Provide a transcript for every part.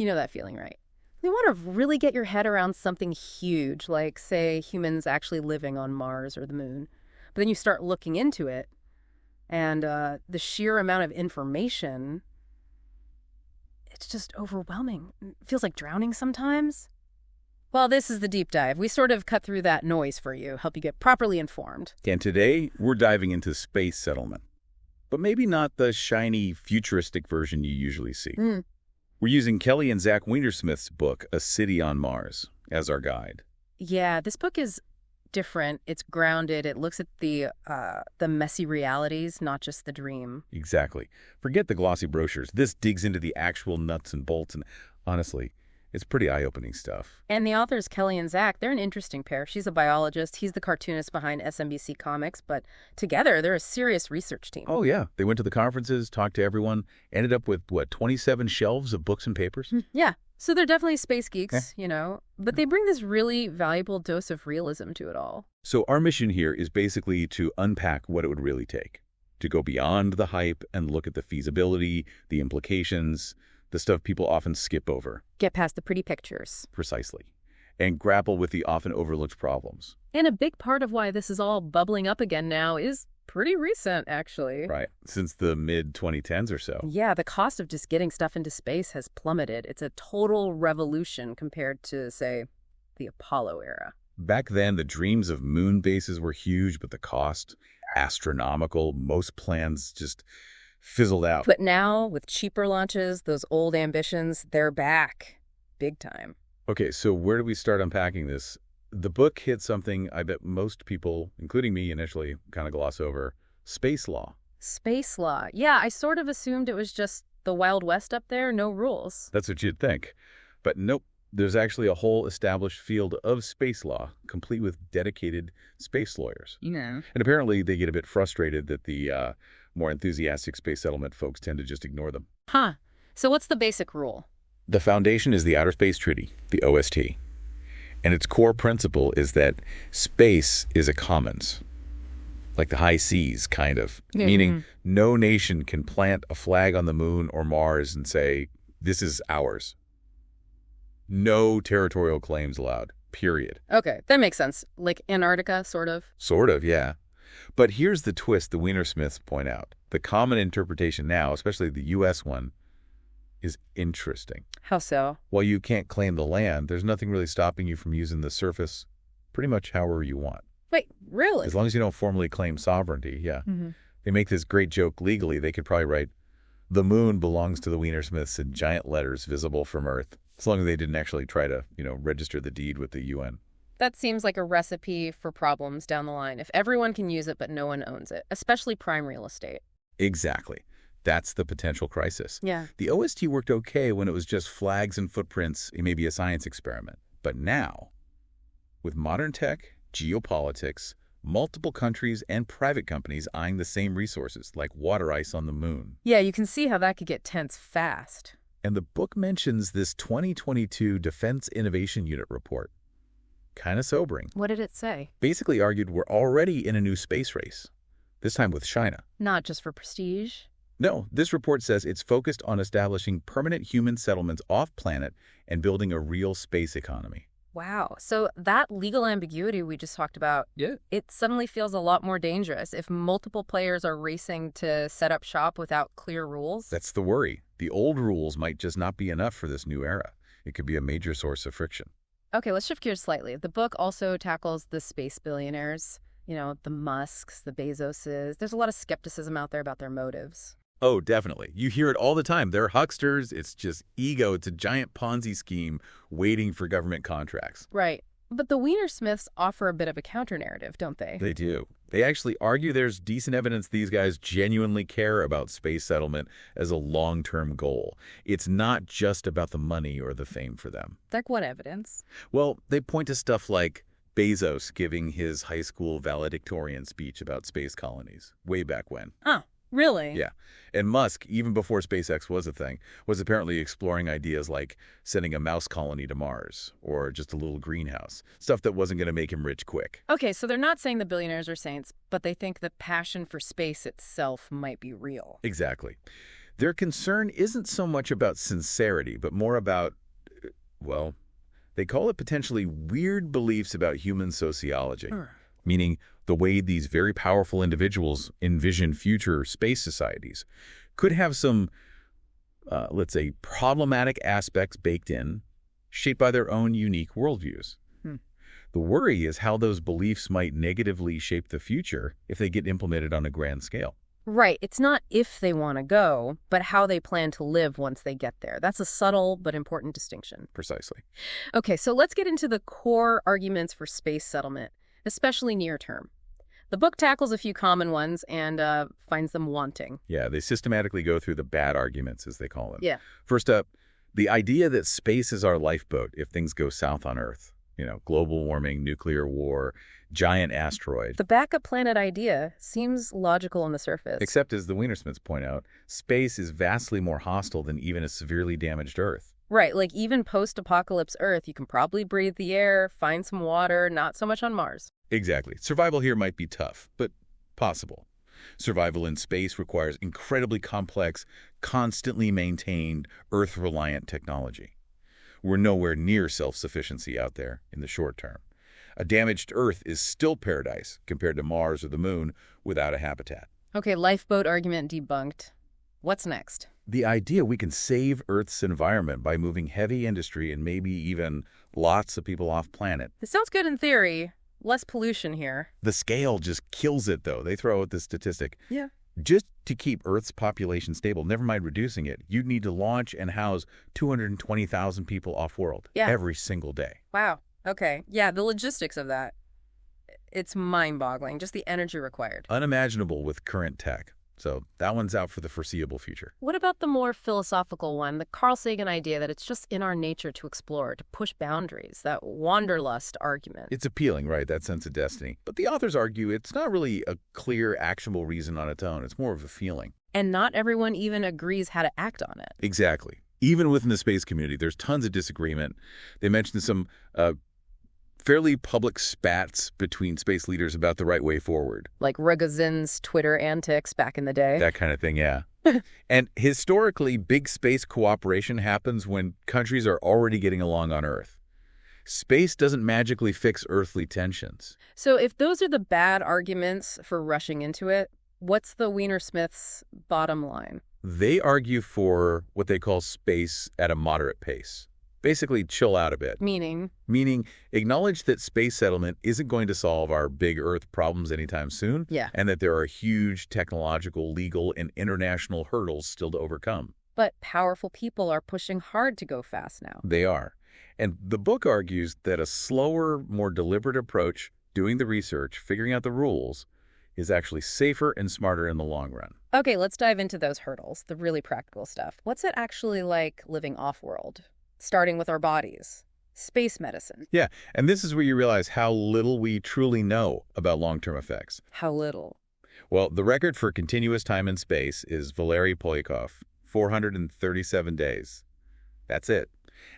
You know that feeling, right? You want to really get your head around something huge, like, say, humans actually living on Mars or the moon. But then you start looking into it, and the sheer amount of information, it's just overwhelming. It feels like drowning sometimes. Well, this is the deep dive. We sort of cut through that noise for you, help you get properly informed. And today, we're diving into space settlement. But maybe not the shiny, futuristic version you usually see. We're using Kelly and Zach Weinersmith's book, A City on Mars, as our guide. Yeah, this book is different. It's grounded. It looks at the messy realities, not just the dream. Exactly. Forget the glossy brochures. This digs into the actual nuts and bolts, and honestly, it's pretty eye-opening stuff. And the authors, Kelly and Zach, they're an interesting pair. She's a biologist. He's the cartoonist behind SMBC Comics. But together, they're a serious research team. Oh, yeah. They went to the conferences, talked to everyone, ended up with, 27 shelves of books and papers? Yeah. So they're definitely space geeks, but they bring this really valuable dose of realism to it all. So our mission here is basically to unpack what it would really take, to go beyond the hype and look at the feasibility, the implications, the stuff people often skip over. Get past the pretty pictures. Precisely. And grapple with the often overlooked problems. And a big part of why this is all bubbling up again now is pretty recent, actually. Right. Since the mid-2010s or so. Yeah, the cost of just getting stuff into space has plummeted. It's a total revolution compared to, say, the Apollo era. Back then, the dreams of moon bases were huge, but the cost, astronomical. Most plans just fizzled out. But now, with cheaper launches, those old ambitions, they're back. Big time. Okay, so where do we start unpacking this? The book hit something I bet most people, including me initially, kind of gloss over. Space law. Space law. Yeah, I sort of assumed it was just the Wild West up there, no rules. That's what you'd think. But nope, there's actually a whole established field of space law, complete with dedicated space lawyers. And apparently they get a bit frustrated that the more enthusiastic space settlement folks tend to just ignore them. Huh. So what's the basic rule? The foundation is the Outer Space Treaty, the OST. And its core principle is that space is a commons, like the high seas, kind of, meaning no nation can plant a flag on the moon or Mars and say, this is ours. No territorial claims allowed, period. Okay, that makes sense. Like Antarctica, sort of? Sort of, yeah. But here's the twist the Weinersmiths point out. The common interpretation now, especially the U.S. one, is interesting. How so? While you can't claim the land, there's nothing really stopping you from using the surface pretty much however you want. Wait, really? As long as you don't formally claim sovereignty, yeah. They make this great joke legally. They could probably write, the moon belongs to the Weinersmiths in giant letters visible from Earth, as long as they didn't actually try to, register the deed with the UN. That seems like a recipe for problems down the line. If everyone can use it but no one owns it, especially prime real estate. Exactly. That's the potential crisis. Yeah. The OST worked okay when it was just flags and footprints, it may be a science experiment. But now, with modern tech, geopolitics, multiple countries and private companies eyeing the same resources, like water ice on the moon. Yeah, you can see how that could get tense fast. And the book mentions this 2022 Defense Innovation Unit report. Kind of sobering. What did it say? Basically argued we're already in a new space race, this time with China. Not just for prestige? No, this report says it's focused on establishing permanent human settlements off-planet and building a real space economy. Wow. So that legal ambiguity we just talked about, it suddenly feels a lot more dangerous if multiple players are racing to set up shop without clear rules. That's the worry. The old rules might just not be enough for this new era. It could be a major source of friction. Okay, let's shift gears slightly. The book also tackles the space billionaires, the Musks, the Bezoses. There's a lot of skepticism out there about their motives. Oh, definitely. You hear it all the time. They're hucksters. It's just ego. It's a giant Ponzi scheme waiting for government contracts. Right. But the Weinersmiths offer a bit of a counter-narrative, don't they? They do. They actually argue there's decent evidence these guys genuinely care about space settlement as a long-term goal. It's not just about the money or the fame for them. Like what evidence? Well, they point to stuff like Bezos giving his high school valedictorian speech about space colonies way back when. Oh. Really? Yeah. And Musk, even before SpaceX was a thing, was apparently exploring ideas like sending a mouse colony to Mars or just a little greenhouse, stuff that wasn't going to make him rich quick. Okay, so they're not saying the billionaires are saints, but they think the passion for space itself might be real. Exactly. Their concern isn't so much about sincerity, but more about, well, they call it potentially weird beliefs about human sociology, meaning the way these very powerful individuals envision future space societies could have some, let's say, problematic aspects baked in, shaped by their own unique worldviews. The worry is how those beliefs might negatively shape the future if they get implemented on a grand scale. Right. It's not if they want to go, but how they plan to live once they get there. That's a subtle but important distinction. Precisely. Okay, so let's get into the core arguments for space settlement, especially near term. The book tackles a few common ones and finds them wanting. Yeah, they systematically go through the bad arguments, as they call them. Yeah. First up, the idea that space is our lifeboat if things go south on Earth. Global warming, nuclear war, giant asteroid. The backup planet idea seems logical on the surface. Except, as the Weinersmiths point out, space is vastly more hostile than even a severely damaged Earth. Right, like even post-apocalypse Earth, you can probably breathe the air, find some water, not so much on Mars. Exactly. Survival here might be tough, but possible. Survival in space requires incredibly complex, constantly maintained, Earth-reliant technology. We're nowhere near self-sufficiency out there in the short term. A damaged Earth is still paradise compared to Mars or the Moon without a habitat. Okay, lifeboat argument debunked. What's next? The idea we can save Earth's environment by moving heavy industry and maybe even lots of people off planet. This sounds good in theory. Less pollution here. The scale just kills it, though. They throw out this statistic. Yeah. Just to keep Earth's population stable, never mind reducing it, you'd need to launch and house 220,000 people off-world every single day. Wow. Okay. Yeah, the logistics of that. It's mind-boggling, just the energy required. Unimaginable with current tech. So that one's out for the foreseeable future. What about the more philosophical one, the Carl Sagan idea that it's just in our nature to explore, to push boundaries, that wanderlust argument? It's appealing, right, that sense of destiny. But the authors argue it's not really a clear, actionable reason on its own. It's more of a feeling. And not everyone even agrees how to act on it. Exactly. Even within the space community, there's tons of disagreement. They mentioned some fairly public spats between space leaders about the right way forward. Like Rogozin's Twitter antics back in the day. That kind of thing, yeah. And historically, big space cooperation happens when countries are already getting along on Earth. Space doesn't magically fix earthly tensions. So if those are the bad arguments for rushing into it, what's the Weinersmiths' bottom line? They argue for what they call space at a moderate pace. Basically, chill out a bit. Meaning? Meaning, acknowledge that space settlement isn't going to solve our big Earth problems anytime soon. Yeah. And that there are huge technological, legal, and international hurdles still to overcome. But powerful people are pushing hard to go fast now. They are. And the book argues that a slower, more deliberate approach, doing the research, figuring out the rules, is actually safer and smarter in the long run. Okay, let's dive into those hurdles, the really practical stuff. What's it actually like living off-world? Starting with our bodies. Space medicine. Yeah, and this is where you realize how little we truly know about long-term effects. How little? Well, the record for continuous time in space is Valery Polyakov, 437 days. That's it.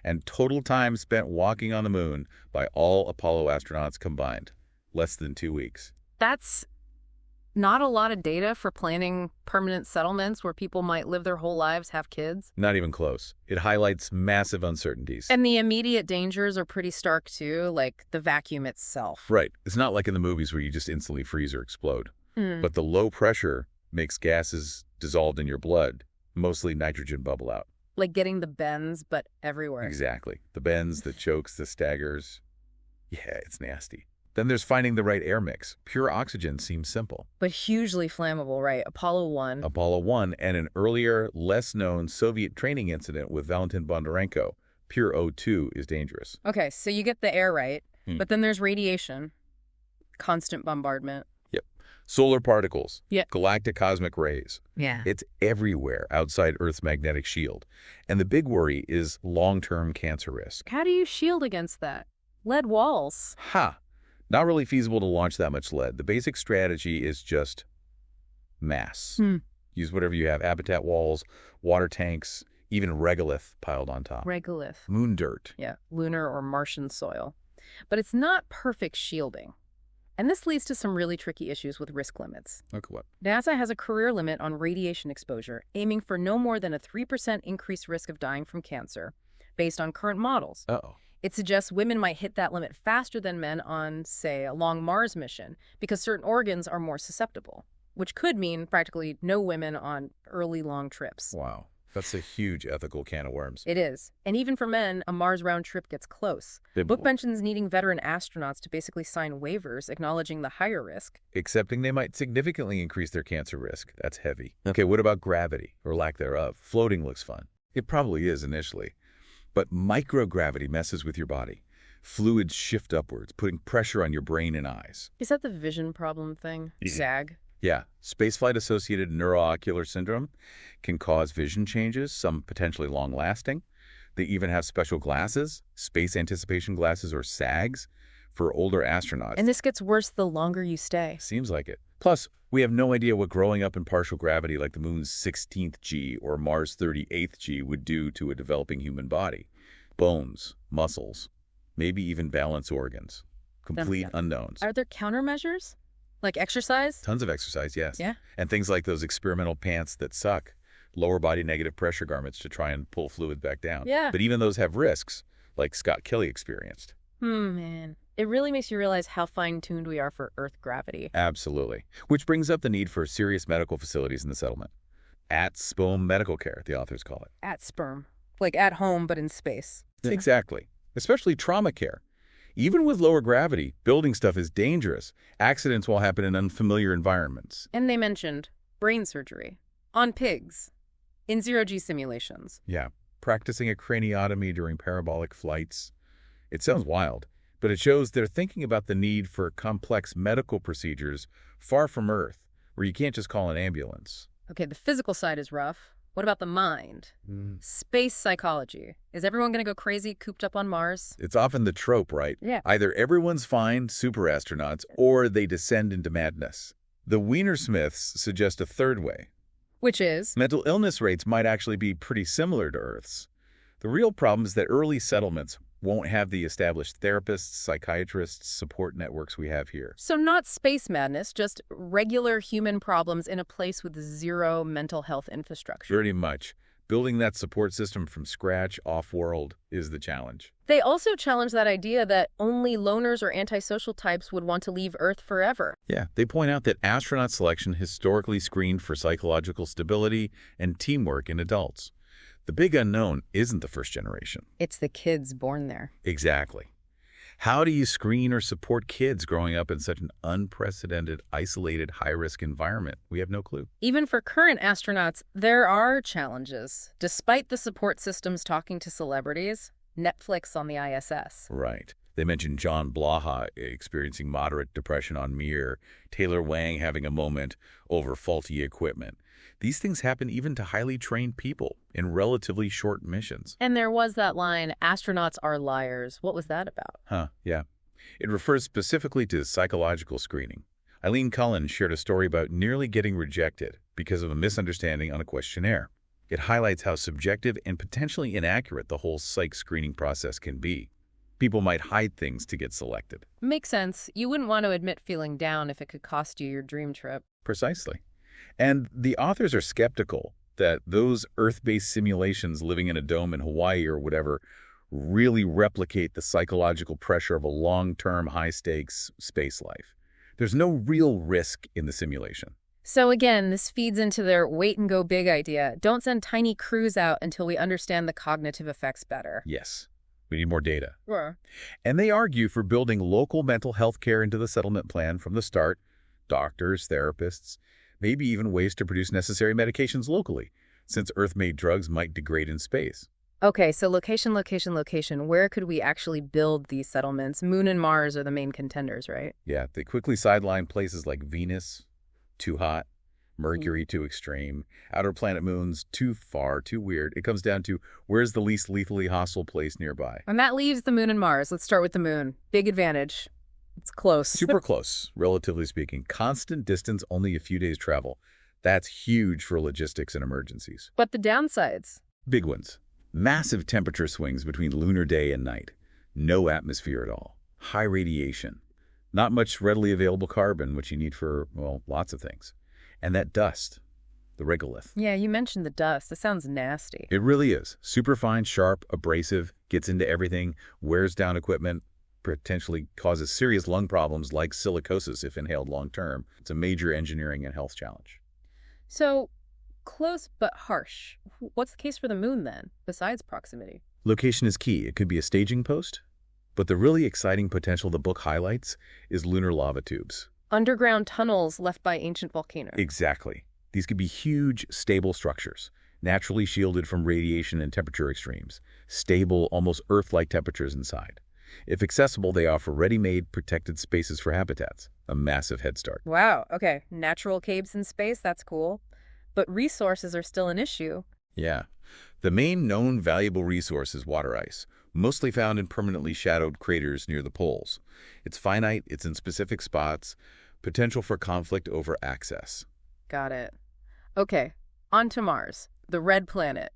And total time spent walking on the moon by all Apollo astronauts combined, less than 2 weeks. That's not a lot of data for planning permanent settlements where people might live their whole lives, have kids. Not even close. It highlights massive uncertainties. And the immediate dangers are pretty stark too, like the vacuum itself. Right. It's not like in the movies where you just instantly freeze or explode. But the low pressure makes gases dissolved in your blood, mostly nitrogen, bubble out. Like getting the bends, but everywhere. Exactly. The bends, the chokes, the staggers. Yeah, it's nasty. Then there's finding the right air mix. Pure oxygen seems simple. But hugely flammable, right? Apollo 1. Apollo 1 and an earlier, less-known Soviet training incident with Valentin Bondarenko. Pure O2 is dangerous. Okay, so you get the air right, but then there's radiation. Constant bombardment. Yep. Solar particles. Yep. Galactic cosmic rays. Yeah. It's everywhere outside Earth's magnetic shield. And the big worry is long-term cancer risk. How do you shield against that? Lead walls. Ha! Not really feasible to launch that much lead. The basic strategy is just mass. Use whatever you have. Habitat walls, water tanks, even regolith piled on top. Regolith. Moon dirt. Yeah, lunar or Martian soil. But it's not perfect shielding. And this leads to some really tricky issues with risk limits. Look what? NASA has a career limit on radiation exposure, aiming for no more than a 3% increased risk of dying from cancer, based on current models. Uh-oh. It suggests women might hit that limit faster than men on, say, a long Mars mission, because certain organs are more susceptible, which could mean practically no women on early long trips. Wow. That's a huge ethical can of worms. It is. And even for men, a Mars round trip gets close. The book mentions needing veteran astronauts to basically sign waivers acknowledging the higher risk. Accepting they might significantly increase their cancer risk. That's heavy. Okay, what about gravity, or lack thereof? Floating looks fun. It probably is initially. But microgravity messes with your body. Fluids shift upwards, putting pressure on your brain and eyes. Is that the vision problem thing? ZAG? Yeah, spaceflight-associated neuroocular syndrome can cause vision changes, some potentially long-lasting. They even have special glasses, space anticipation glasses or SAGs, for older astronauts. And this gets worse the longer you stay. Seems like it. Plus, we have no idea what growing up in partial gravity like the moon's 16th G or Mars' 38th G would do to a developing human body. Bones, muscles, maybe even balance organs. Complete unknowns. Are there countermeasures? Like exercise? Tons of exercise, yes. Yeah. And things like those experimental pants that suck, lower body negative pressure garments to try and pull fluid back down. Yeah. But even those have risks, like Scott Kelly experienced. Man. It really makes you realize how fine-tuned we are for Earth gravity. Absolutely. Which brings up the need for serious medical facilities in the settlement. At-home medical care, the authors call it. At-sperm. Like at home, but in space. Exactly. Especially trauma care. Even with lower gravity, building stuff is dangerous. Accidents will happen in unfamiliar environments. And they mentioned brain surgery. On pigs. In zero-G simulations. Yeah. Practicing a craniotomy during parabolic flights. It sounds wild, but it shows they're thinking about the need for complex medical procedures far from Earth, where you can't just call an ambulance. Okay, the physical side is rough. What about the mind? Space psychology. Is everyone going to go crazy cooped up on Mars? It's often the trope, right? Yeah. Either everyone's fine, super astronauts, or they descend into madness. The Weinersmiths suggest a third way. Which is? Mental illness rates might actually be pretty similar to Earth's. The real problem is that early settlements won't have the established therapists, psychiatrists, support networks we have here. So not space madness, just regular human problems in a place with zero mental health infrastructure. Pretty much. Building that support system from scratch, off-world, is the challenge. They also challenge that idea that only loners or antisocial types would want to leave Earth forever. Yeah, they point out that astronaut selection historically screened for psychological stability and teamwork in adults. The big unknown isn't the first generation. It's the kids born there. Exactly. How do you screen or support kids growing up in such an unprecedented, isolated, high-risk environment? We have no clue. Even for current astronauts, there are challenges. Despite the support systems talking to celebrities, Netflix on the ISS. Right. They mentioned John Blaha experiencing moderate depression on Mir, Taylor Wang having a moment over faulty equipment. These things happen even to highly trained people in relatively short missions. And there was that line, astronauts are liars. What was that about? Yeah. It refers specifically to psychological screening. Eileen Cullen shared a story about nearly getting rejected because of a misunderstanding on a questionnaire. It highlights how subjective and potentially inaccurate the whole psych screening process can be. People might hide things to get selected. Makes sense. You wouldn't want to admit feeling down if it could cost you your dream trip. Precisely. And the authors are skeptical that those Earth-based simulations living in a dome in Hawaii or whatever really replicate the psychological pressure of a long-term, high-stakes space life. There's no real risk in the simulation. So again, this feeds into their wait and go big idea. Don't send tiny crews out until we understand the cognitive effects better. Yes. We need more data. Sure. And they argue for building local mental health care into the settlement plan from the start. Doctors, therapists, maybe even ways to produce necessary medications locally, since Earth-made drugs might degrade in space. Okay, so location. Where could we actually build these settlements? Moon and Mars are the main contenders, right? Yeah, they quickly sideline places like Venus, too hot, Mercury, too extreme, outer planet moons, too far, too weird. It comes down to where's the least lethally hostile place nearby. And that leaves the Moon and Mars. Let's start with the Moon. Big advantage. It's close. Super close, relatively speaking. Constant distance, only a few days travel. That's huge for logistics and emergencies. But the downsides? Big ones. Massive temperature swings between lunar day and night. No atmosphere at all. High radiation. Not much readily available carbon, which you need for, well, lots of things. And that dust, the regolith. Yeah, you mentioned the dust. That sounds nasty. It really is. Superfine, sharp, abrasive, gets into everything, wears down equipment, potentially causes serious lung problems like silicosis if inhaled long term. It's a major engineering and health challenge. So, close but harsh. What's the case for the moon then, besides proximity? Location is key. It could be a staging post, but the really exciting potential the book highlights is lunar lava tubes. Underground tunnels left by ancient volcanoes. Exactly. These could be huge, stable structures, naturally shielded from radiation and temperature extremes, stable, almost Earth-like temperatures inside. If accessible, they offer ready-made, protected spaces for habitats, a massive head start. Wow, okay. Natural caves in space, that's cool. But resources are still an issue. Yeah. The main known valuable resource is water ice, mostly found in permanently shadowed craters near the poles. It's finite, it's in specific spots, potential for conflict over access. Got it. Okay, on to Mars, the red planet.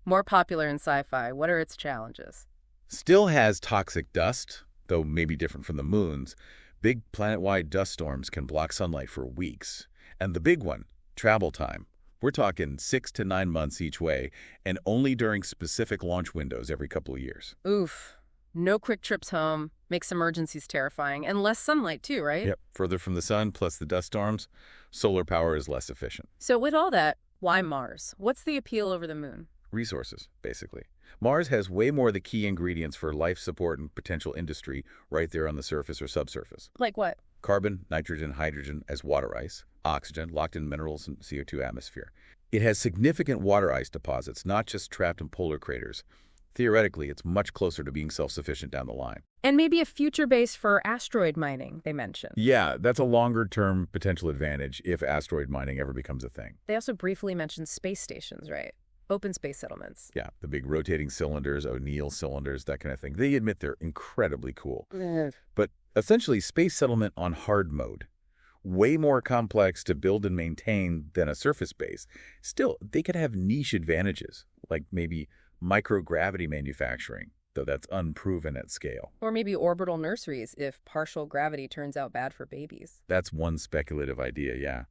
More popular in sci-fi. What are its challenges? Still has toxic dust, though maybe different from the moon's. Big planet-wide dust storms can block sunlight for weeks. And the big one, travel time. We're talking 6 to 9 months each way, and only during specific launch windows every couple of years. Oof. No quick trips home. Makes emergencies terrifying. And less sunlight too, right? Yep. Further from the sun, plus the dust storms, solar power is less efficient. So with all that, why Mars? What's the appeal over the moon? Resources, basically. Mars has way more of the key ingredients for life support and potential industry right there on the surface or subsurface. Like what? Carbon, nitrogen, hydrogen as water ice, oxygen, locked in minerals and CO2 atmosphere. It has significant water ice deposits, not just trapped in polar craters. Theoretically, it's much closer to being self-sufficient down the line. And maybe a future base for asteroid mining, they mentioned. Yeah, that's a longer-term potential advantage if asteroid mining ever becomes a thing. They also briefly mentioned space stations, right? Open space settlements. Yeah, the big rotating cylinders, O'Neill cylinders, that kind of thing. They admit they're incredibly cool. But essentially, space settlement on hard mode. Way more complex to build and maintain than a surface base. Still, they could have niche advantages, like maybe microgravity manufacturing, though that's unproven at scale. Or maybe orbital nurseries if partial gravity turns out bad for babies. That's one speculative idea, yeah.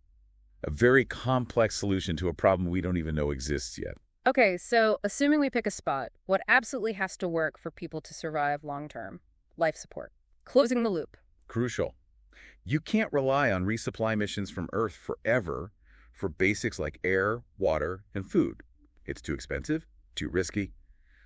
A very complex solution to a problem we don't even know exists yet. Okay, so assuming we pick a spot, what absolutely has to work for people to survive long-term? Life support. Closing the loop. Crucial. You can't rely on resupply missions from Earth forever for basics like air, water, and food. It's too expensive, too risky.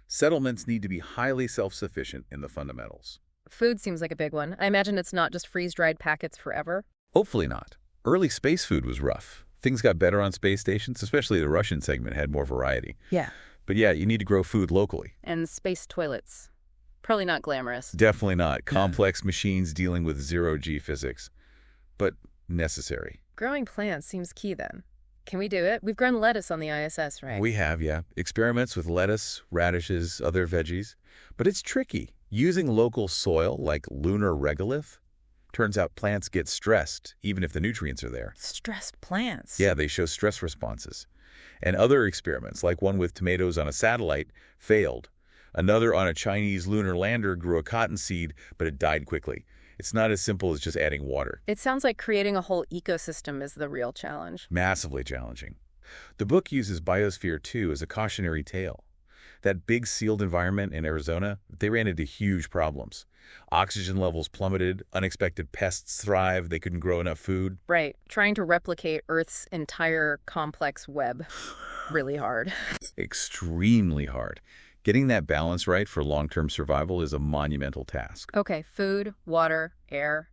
Settlements need to be highly self-sufficient in the fundamentals. Food seems like a big one. I imagine it's not just freeze-dried packets forever. Hopefully not. Early space food was rough. Things got better on space stations, especially the Russian segment had more variety. Yeah. But yeah, you need to grow food locally. And space toilets. Probably not glamorous. Definitely not. Complex machines dealing with zero-G physics. But necessary. Growing plants seems key then. Can we do it? We've grown lettuce on the ISS, right? We have, yeah. Experiments with lettuce, radishes, other veggies. But it's tricky. Using local soil like lunar regolith, turns out plants get stressed, even if the nutrients are there. Stressed plants? Yeah, they show stress responses. And other experiments, like one with tomatoes on a satellite, failed. Another on a Chinese lunar lander grew a cottonseed, but it died quickly. It's not as simple as just adding water. It sounds like creating a whole ecosystem is the real challenge. Massively challenging. The book uses Biosphere 2 as a cautionary tale. That big sealed environment in Arizona, they ran into huge problems. Oxygen levels plummeted, unexpected pests thrived, they couldn't grow enough food. Right. Trying to replicate Earth's entire complex web. Really hard. Extremely hard. Getting that balance right for long-term survival is a monumental task. Okay, food, water, air.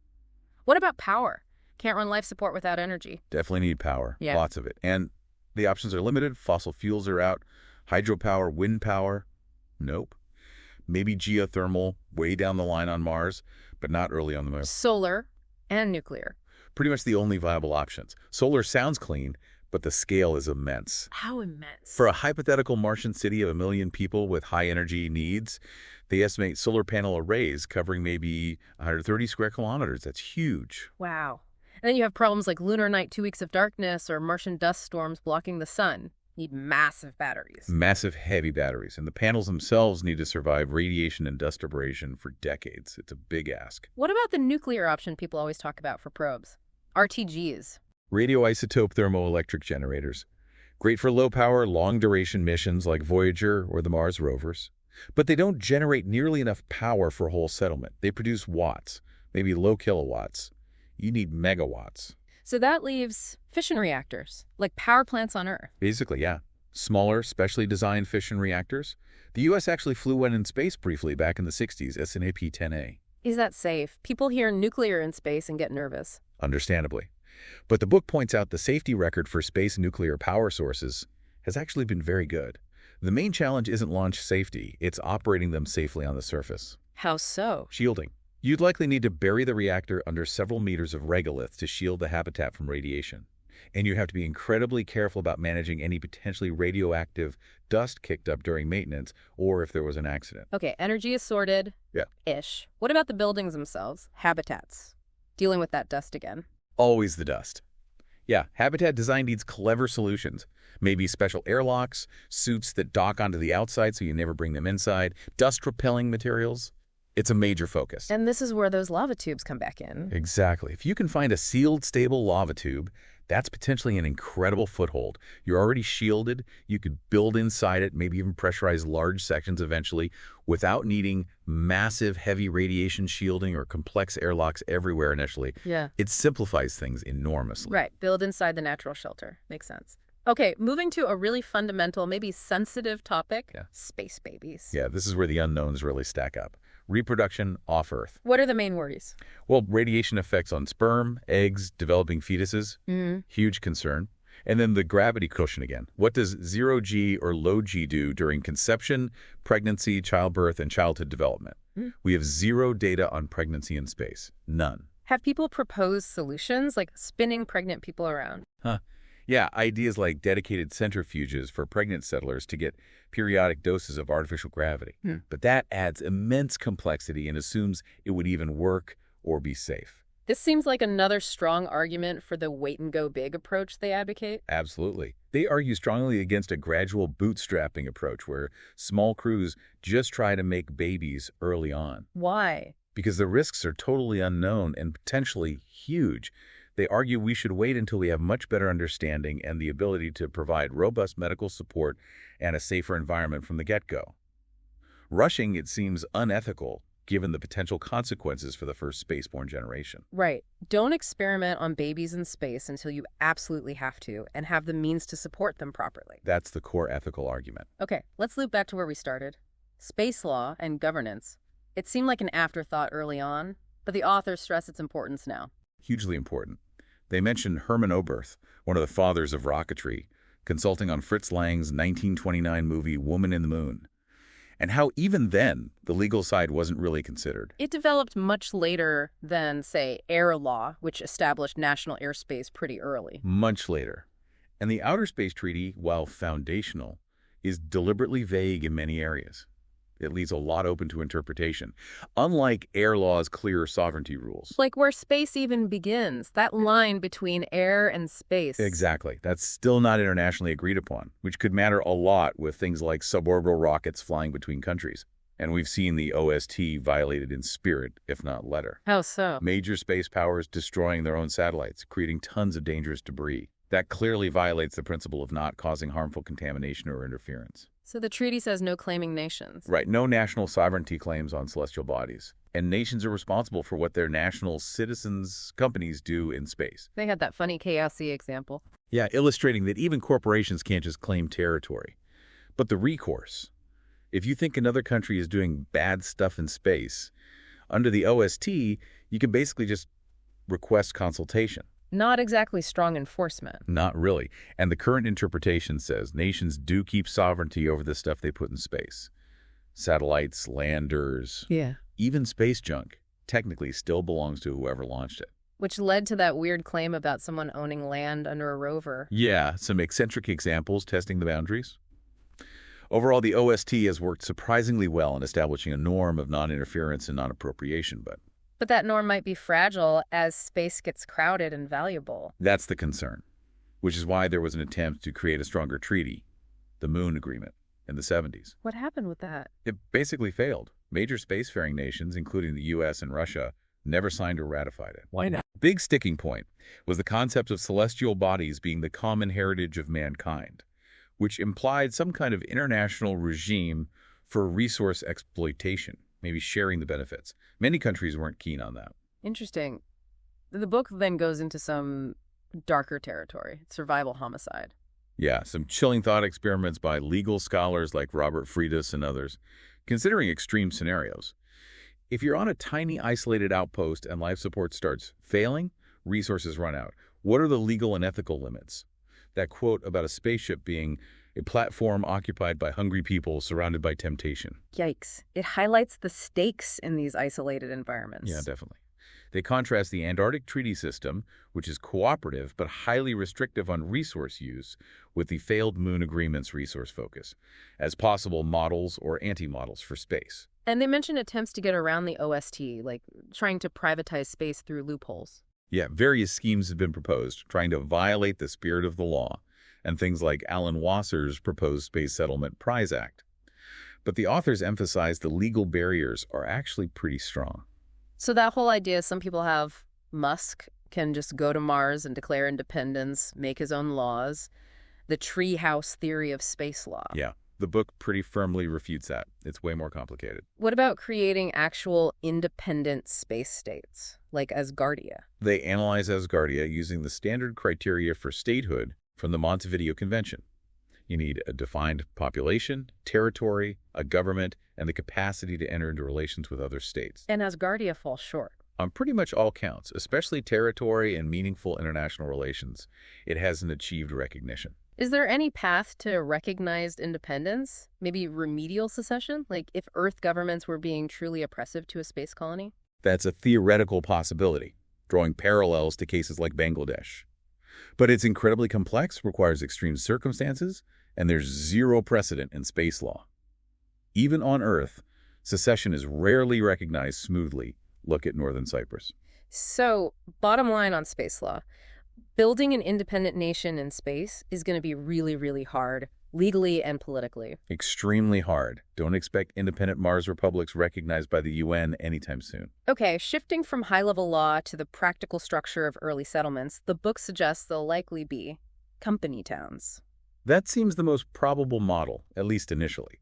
What about power? Can't run life support without energy. Definitely need power. Yeah. Lots of it. And the options are limited. Fossil fuels are out. Hydropower, wind power? Nope. Maybe geothermal way down the line on Mars, but not early on the moon. Solar and nuclear. Pretty much the only viable options. Solar sounds clean, but the scale is immense. How immense? For a hypothetical Martian city of 1 million people with high energy needs, they estimate solar panel arrays covering maybe 130 square kilometers. That's huge. Wow. And then you have problems like lunar night, 2 weeks of darkness, or Martian dust storms blocking the sun. Need massive batteries. Massive, heavy batteries. And the panels themselves need to survive radiation and dust abrasion for decades. It's a big ask. What about the nuclear option people always talk about for probes? RTGs. Radioisotope thermoelectric generators. Great for low-power, long-duration missions like Voyager or the Mars rovers. But they don't generate nearly enough power for a whole settlement. They produce watts, maybe low kilowatts. You need megawatts. So that leaves fission reactors, like power plants on Earth. Basically, yeah. Smaller, specially designed fission reactors. The U.S. actually flew one in space briefly back in the 60s, SNAP-10A. Is that safe? People hear nuclear in space and get nervous. Understandably. But the book points out the safety record for space nuclear power sources has actually been very good. The main challenge isn't launch safety, it's operating them safely on the surface. How so? Shielding. You'd likely need to bury the reactor under several meters of regolith to shield the habitat from radiation. And you have to be incredibly careful about managing any potentially radioactive dust kicked up during maintenance or if there was an accident. Okay, energy is sorted. Yeah. Ish. What about the buildings themselves? Habitats. Dealing with that dust again. Always the dust. Yeah, habitat design needs clever solutions. Maybe special airlocks, suits that dock onto the outside so you never bring them inside, dust-repelling materials. It's a major focus. And this is where those lava tubes come back in. Exactly. If you can find a sealed, stable lava tube, that's potentially an incredible foothold. You're already shielded. You could build inside it, maybe even pressurize large sections eventually, without needing massive, heavy radiation shielding or complex airlocks everywhere initially. Yeah. It simplifies things enormously. Right. Build inside the natural shelter. Makes sense. Okay, moving to a really fundamental, maybe sensitive topic. Yeah. Space babies. Yeah, this is where the unknowns really stack up. Reproduction off Earth. What are the main worries? Well, radiation effects on sperm, eggs, developing fetuses, huge concern. And then the gravity cushion again. What does zero-G or low-G do during conception, pregnancy, childbirth, and childhood development? We have zero data on pregnancy in space. None. Have people proposed solutions, like spinning pregnant people around? Yeah, ideas like dedicated centrifuges for pregnant settlers to get periodic doses of artificial gravity. But that adds immense complexity and assumes it would even work or be safe. This seems like another strong argument for the wait-and-go-big approach they advocate. Absolutely. They argue strongly against a gradual bootstrapping approach where small crews just try to make babies early on. Why? Because the risks are totally unknown and potentially huge. They argue we should wait until we have much better understanding and the ability to provide robust medical support and a safer environment from the get-go. Rushing, it seems unethical, given the potential consequences for the first spaceborne generation. Right. Don't experiment on babies in space until you absolutely have to and have the means to support them properly. That's the core ethical argument. Okay, let's loop back to where we started. Space law and governance. It seemed like an afterthought early on, but the authors stress its importance now. Hugely important. They mention Hermann Oberth, one of the fathers of rocketry, consulting on Fritz Lang's 1929 movie Woman in the Moon, and how even then the legal side wasn't really considered. It developed much later than, say, air law, which established national airspace pretty early. Much later. And the Outer Space Treaty, while foundational, is deliberately vague in many areas. It leaves a lot open to interpretation, unlike air law's clear sovereignty rules. Like where space even begins, that line between air and space. Exactly. That's still not internationally agreed upon, which could matter a lot with things like suborbital rockets flying between countries. And we've seen the OST violated in spirit, if not letter. How so? Major space powers destroying their own satellites, creating tons of dangerous debris. That clearly violates the principle of not causing harmful contamination or interference. So the treaty says no claiming nations. Right, no national sovereignty claims on celestial bodies. And nations are responsible for what their national citizens' companies do in space. They had that funny KLC example. Yeah, illustrating that even corporations can't just claim territory. But the recourse. If you think another country is doing bad stuff in space, under the OST, you can basically just request consultation. Not exactly strong enforcement. Not really. And the current interpretation says nations do keep sovereignty over the stuff they put in space. Satellites, landers, even space junk technically still belongs to whoever launched it. Which led to that weird claim about someone owning land under a rover. Yeah, some eccentric examples testing the boundaries. Overall, the OST has worked surprisingly well in establishing a norm of non-interference and non-appropriation, but that norm might be fragile as space gets crowded and valuable. That's the concern. which is why there was an attempt to create a stronger treaty, the Moon Agreement, in the 70s. What happened with that? It basically failed. Major spacefaring nations, including the U.S. and Russia, never signed or ratified it. Why not? Big sticking point was the concept of celestial bodies being the common heritage of mankind, which implied some kind of international regime for resource exploitation, maybe sharing the benefits. Many countries weren't keen on that. Interesting. The book then goes into some darker territory, survival homicide. Yeah, some chilling thought experiments by legal scholars like Robert Friedus and others, considering extreme scenarios. If you're on a tiny isolated outpost and life support starts failing, resources run out. What are the legal and ethical limits? That quote about a spaceship being a platform occupied by hungry people surrounded by temptation. Yikes. It highlights the stakes in these isolated environments. Yeah, definitely. They contrast the Antarctic Treaty System, which is cooperative but highly restrictive on resource use, with the failed Moon Agreement's resource focus, as possible models or anti-models for space. And they mention attempts to get around the OST, like trying to privatize space through loopholes. Yeah, various schemes have been proposed, trying to violate the spirit of the law, and things like Alan Wasser's proposed Space Settlement Prize Act. But the authors emphasize the legal barriers are actually pretty strong. So that whole idea some people have, Musk can just go to Mars and declare independence, make his own laws, the treehouse theory of space law. Yeah, the book pretty firmly refutes that. It's way more complicated. What about creating actual independent space states, like Asgardia? They analyze Asgardia using the standard criteria for statehood from the Montevideo Convention. You need a defined population, territory, a government, and the capacity to enter into relations with other states. And Asgardia falls short. On pretty much all counts, especially territory and meaningful international relations, it hasn't achieved recognition. Is there any path to recognized independence? Maybe remedial secession? Like if Earth governments were being truly oppressive to a space colony? That's a theoretical possibility, drawing parallels to cases like Bangladesh. But it's incredibly complex, requires extreme circumstances, and there's zero precedent in space law. Even on Earth, secession is rarely recognized smoothly. Look at Northern Cyprus. So, bottom line on space law. Building an independent nation in space is going to be really, really hard, legally and politically. Extremely hard. Don't expect independent Mars republics recognized by the UN anytime soon. Okay, shifting from high-level law to the practical structure of early settlements, the book suggests they'll likely be company towns. That seems the most probable model, at least initially.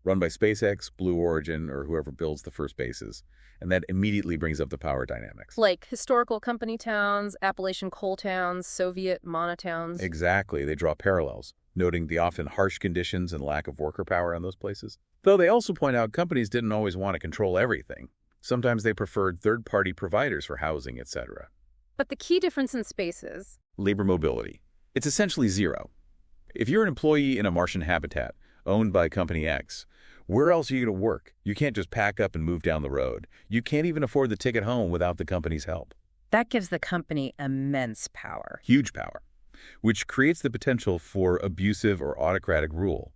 Run by SpaceX, Blue Origin, or whoever builds the first bases. And that immediately brings up the power dynamics. Like historical company towns, Appalachian coal towns, Soviet monotowns. Exactly. They draw parallels, noting the often harsh conditions and lack of worker power in those places. Though they also point out companies didn't always want to control everything. Sometimes they preferred third-party providers for housing, etc. But the key difference in space is Labor mobility. It's essentially zero. If you're an employee in a Martian habitat owned by Company X, where else are you going to work? You can't just pack up and move down the road. You can't even afford the ticket home without the company's help. that gives the company immense power. Huge power, which creates the potential for abusive or autocratic rule.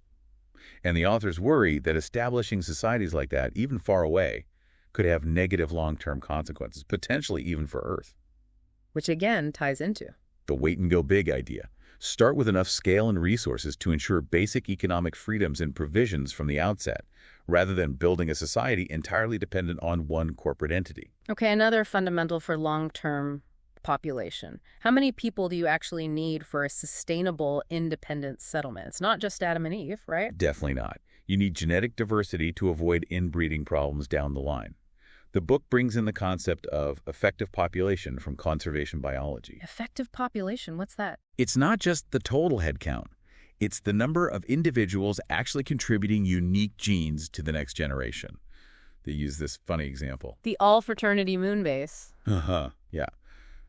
And the authors worry that establishing societies like that, even far away, could have negative long-term consequences, potentially even for Earth. Which again ties into The wait and go big idea. Start with enough scale and resources to ensure basic economic freedoms and provisions from the outset, rather than building a society entirely dependent on one corporate entity. Okay, another fundamental for long-term population. How many people do you actually need for a sustainable, independent settlement? It's not just Adam and Eve, right? Definitely not. You need genetic diversity to avoid inbreeding problems down the line. The book brings in the concept of effective population from conservation biology. Effective population, what's that? It's not just the total head count. It's the number of individuals actually contributing unique genes to the next generation. They use this funny example. The all-fraternity moon base. Yeah.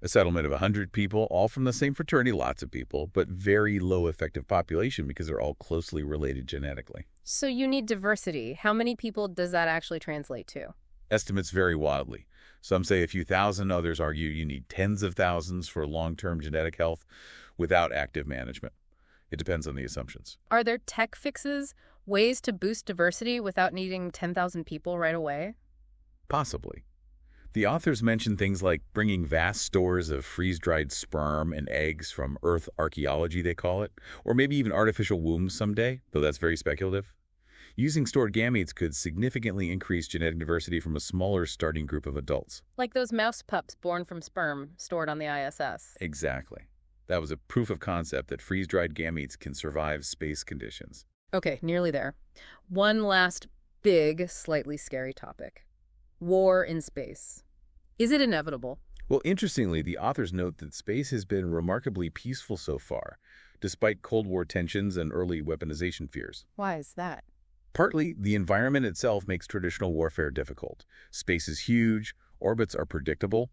A settlement of 100 people, all from the same fraternity, lots of people, but very low effective population because they're all closely related genetically. So you need diversity. How many people does that actually translate to? Estimates vary wildly. Some say a few thousand, others argue you need tens of thousands for long-term genetic health without active management. It depends on the assumptions. Are there tech fixes, ways to boost diversity without needing 10,000 people right away? Possibly. The authors mention things like bringing vast stores of freeze-dried sperm and eggs from Earth archaeology, they call it, or maybe even artificial wombs someday, though that's very speculative. Using stored gametes could significantly increase genetic diversity from a smaller starting group of adults. Like those mouse pups born from sperm stored on the ISS. Exactly. That was a proof of concept that freeze-dried gametes can survive space conditions. Okay, nearly there. One last big, slightly scary topic. War in space. Is it inevitable? Well, interestingly, the authors note that space has been remarkably peaceful so far, despite Cold War tensions and early weaponization fears. Why is that? Partly, the environment itself makes traditional warfare difficult. Space is huge, orbits are predictable,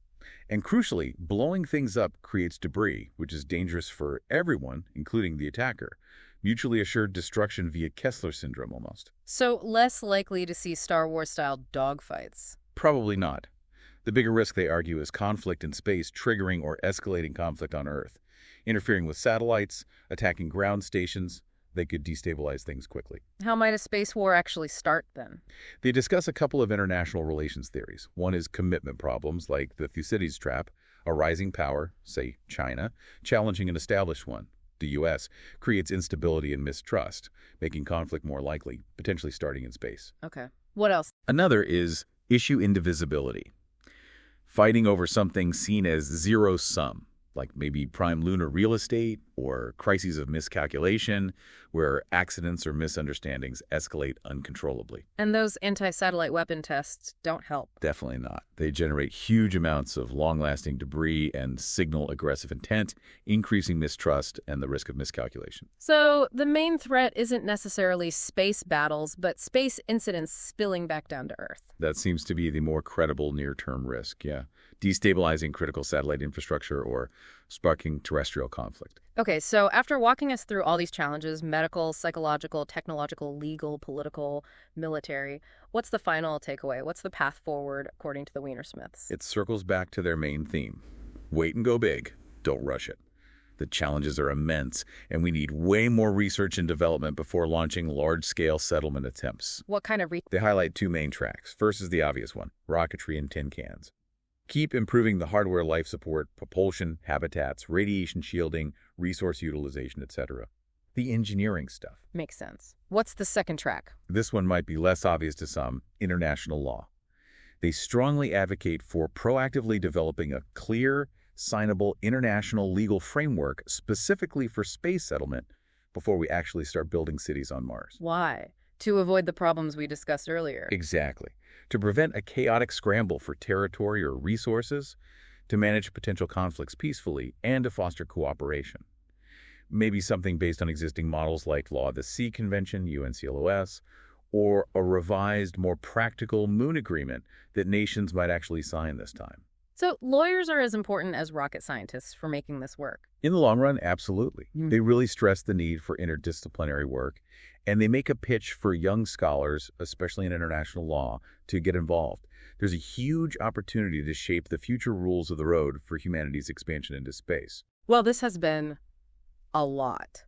and crucially, blowing things up creates debris, which is dangerous for everyone, including the attacker. Mutually assured destruction via Kessler syndrome, almost. So less likely to see Star Wars-style dogfights. Probably not. The bigger risk, they argue, is conflict in space triggering or escalating conflict on Earth. Interfering with satellites, attacking ground stations, they could destabilize things quickly. How might a space war actually start then? They discuss a couple of international relations theories. One is commitment problems, like the Thucydides trap, a rising power, say China, challenging an established one. The U.S. creates instability and mistrust, making conflict more likely, potentially starting in space. Okay. What else? Another is issue indivisibility. Fighting over something seen as zero-sum, like maybe prime lunar real estate or crises of miscalculation, where accidents or misunderstandings escalate uncontrollably. And those anti-satellite weapon tests don't help. Definitely not. They generate huge amounts of long-lasting debris and signal aggressive intent, increasing mistrust and the risk of miscalculation. So the main threat isn't necessarily space battles, but space incidents spilling back down to Earth. That seems to be the more credible near-term risk, yeah. Destabilizing critical satellite infrastructure or sparking terrestrial conflict. Okay, so after walking us through all these challenges, medical, psychological, technological, legal, political, military, what's the final takeaway? What's the path forward according to the Weinersmiths? It circles back to their main theme. Wait and go big. Don't rush it. The challenges are immense, and we need way more research and development before launching large-scale settlement attempts. What kind of They highlight two main tracks. First is the obvious one, rocketry and tin cans. Keep improving the hardware life support, propulsion, habitats, radiation shielding, resource utilization, etc. The engineering stuff. Makes sense. What's the second track? This one might be less obvious to some, international law. They strongly advocate for proactively developing a clear, signable international legal framework specifically for space settlement before we actually start building cities on Mars. Why? To avoid the problems we discussed earlier. Exactly. To prevent a chaotic scramble for territory or resources, to manage potential conflicts peacefully, and to foster cooperation. Maybe something based on existing models like Law of the Sea Convention, UNCLOS, or a revised, more practical moon agreement that nations might actually sign this time. So lawyers are as important as rocket scientists for making this work. In the long run, absolutely. They really stress the need for interdisciplinary work, and they make a pitch for young scholars, especially in international law, to get involved. There's a huge opportunity to shape the future rules of the road for humanity's expansion into space. Well, this has been a lot.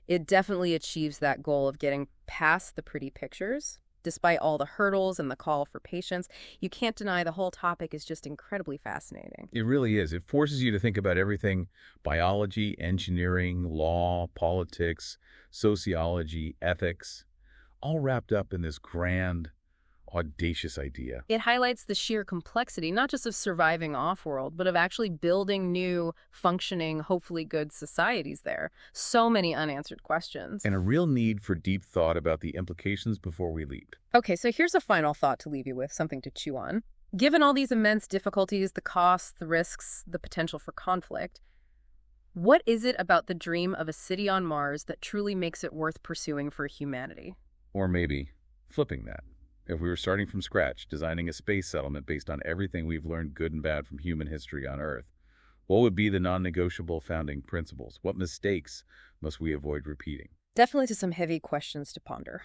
It definitely achieves that goal of getting past the pretty pictures. Despite all the hurdles and the call for patience, you can't deny the whole topic is just incredibly fascinating. It really is. It forces you to think about everything: biology, engineering, law, politics, sociology, ethics, all wrapped up in this grand, audacious idea. It highlights the sheer complexity, not just of surviving off-world, but of actually building new, functioning, hopefully good societies there. So many unanswered questions. And a real need for deep thought about the implications before we leap. Okay, so here's a final thought to leave you with, something to chew on. Given all these immense difficulties, the costs, the risks, the potential for conflict, what is it about the dream of a city on Mars that truly makes it worth pursuing for humanity? Or maybe flipping that. If we were starting from scratch, designing a space settlement based on everything we've learned good and bad from human history on Earth, what would be the non-negotiable founding principles? What mistakes must we avoid repeating? Definitely to some heavy questions to ponder.